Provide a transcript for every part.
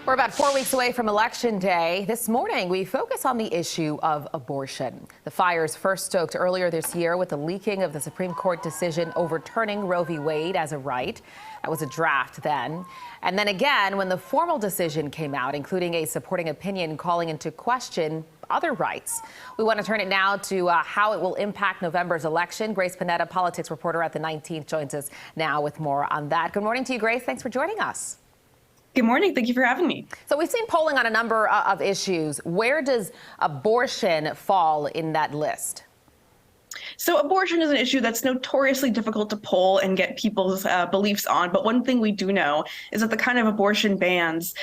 We're about 4 weeks away from Election Day. This morning, we focus on the issue of abortion. The fires first stoked earlier this year with the leaking of the Supreme Court decision overturning Roe v. Wade as a right. That was a draft then. And then again, when the formal decision came out, including a supporting opinion calling into question other rights. We want to turn it now to how it will impact November's election. Grace Panetta, politics reporter at the 19th, joins us now with more on that. Good morning to you, Grace. Thanks for joining us. Good morning. Thank you for having me. So we've seen polling on a number of issues. Where does abortion fall in that list? So abortion is an issue that's notoriously difficult to poll and get people's beliefs on. But one thing we do know is that the kind of abortion bans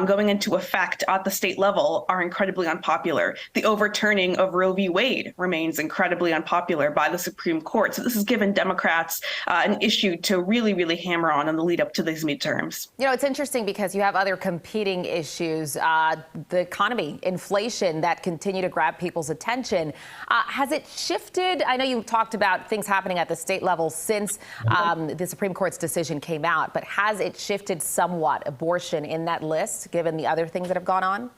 going into effect at the state level are incredibly unpopular. The overturning of Roe v. Wade remains incredibly unpopular by the Supreme Court. So this has given Democrats an issue to really hammer on in the lead up to these midterms. You know, it's interesting because you have other competing issues, the economy, inflation that continue to grab people's attention. Has it shifted? I know you talked about things happening at the state level since the Supreme Court's decision came out, but has it shifted somewhat, abortion in that list, given the other things that have gone on?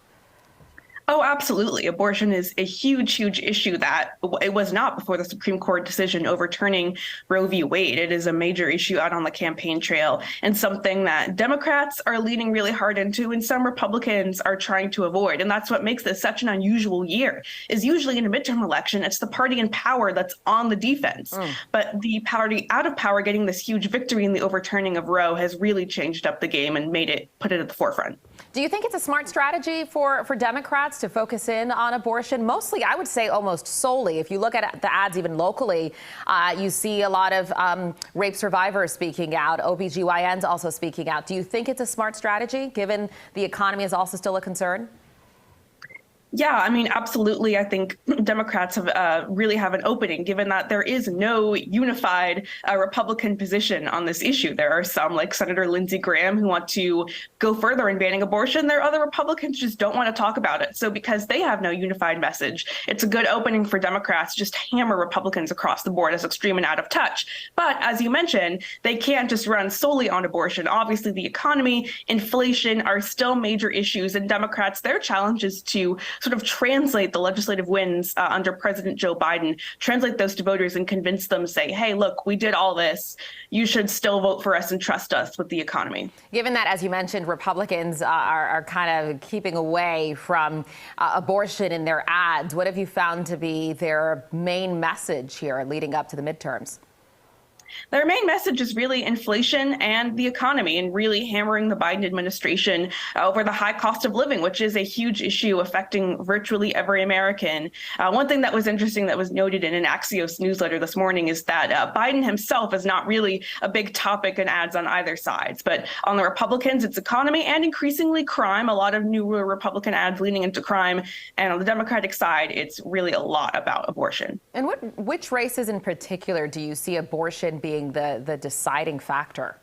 Oh, absolutely. Abortion is a huge issue that it was not before the Supreme Court decision overturning Roe v. Wade. It is a major issue out on the campaign trail and something that Democrats are leaning really hard into and some Republicans are trying to avoid. And that's what makes this such an unusual year, is usually in a midterm election, it's the party in power that's on the defense. But the party out of power getting this huge victory in the overturning of Roe has really changed up the game and put it at the forefront. Do you think it's a smart strategy for Democrats to focus in on abortion? Mostly, I would say almost solely. If you look at the ads even locally, you see a lot of rape survivors speaking out, OBGYNs also speaking out. Do you think it's a smart strategy, given the economy is also still a concern? Yeah, I mean, absolutely. I think Democrats really have an opening, given that there is no unified Republican position on this issue. There are some, like Senator Lindsey Graham, who want to go further in banning abortion. There are other Republicans who just don't want to talk about it. So because they have no unified message, it's a good opening for Democrats to just hammer Republicans across the board as extreme and out of touch. But as you mentioned, they can't just run solely on abortion. Obviously, the economy, inflation are still major issues, and Democrats, their challenge is to sort of translate the legislative wins under President Joe Biden, translate those to voters and convince them, say, hey, look, we did all this. You should still vote for us and trust us with the economy. Given that, as you mentioned, Republicans are kind of keeping away from abortion in their ads, what have you found to be their main message here leading up to the midterms? Their main message is really inflation and the economy, and really hammering the Biden administration over the high cost of living, which is a huge issue affecting virtually every American. One thing that was interesting that was noted in an Axios newsletter this morning is that Biden himself is not really a big topic in ads on either sides. But on the Republicans, it's economy and increasingly crime, a lot of new Republican ads leaning into crime. And on the Democratic side, it's really a lot about abortion. And which races in particular do you see abortion being the deciding factor?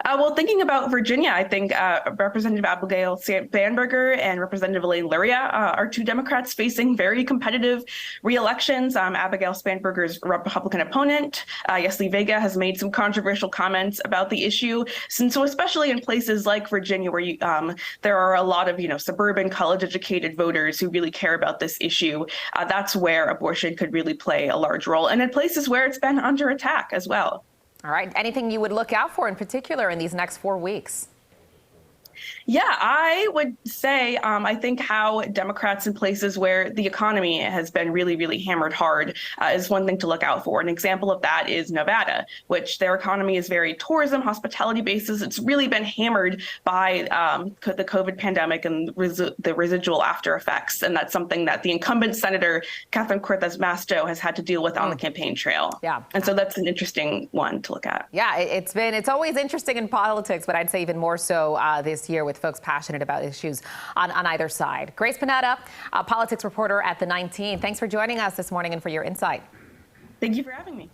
Well, thinking about Virginia, I think Representative Abigail Spanberger and Representative Elaine Luria are two Democrats facing very competitive re-elections. Abigail Spanberger's Republican opponent, Yesli Vega, has made some controversial comments about the issue. And so especially in places like Virginia, where there are a lot of suburban college-educated voters who really care about this issue, that's where abortion could really play a large role. And in places where it's been under attack as well. All right. Anything you would look out for in particular in these next 4 weeks? Yeah, I would say I think how Democrats in places where the economy has been really hammered hard is one thing to look out for. An example of that is Nevada, which their economy is very tourism, hospitality basis. It's really been hammered by the COVID pandemic and the residual after effects. And that's something that the incumbent Senator Catherine Cortez Masto has had to deal with on the campaign trail. Yeah. And so that's an interesting one to look at. Yeah, it's always interesting in politics, but I'd say even more so this year with folks passionate about issues on either side. Grace Panetta, politics reporter at the 19th. Thanks for joining us this morning and for your insight. Thank you for having me.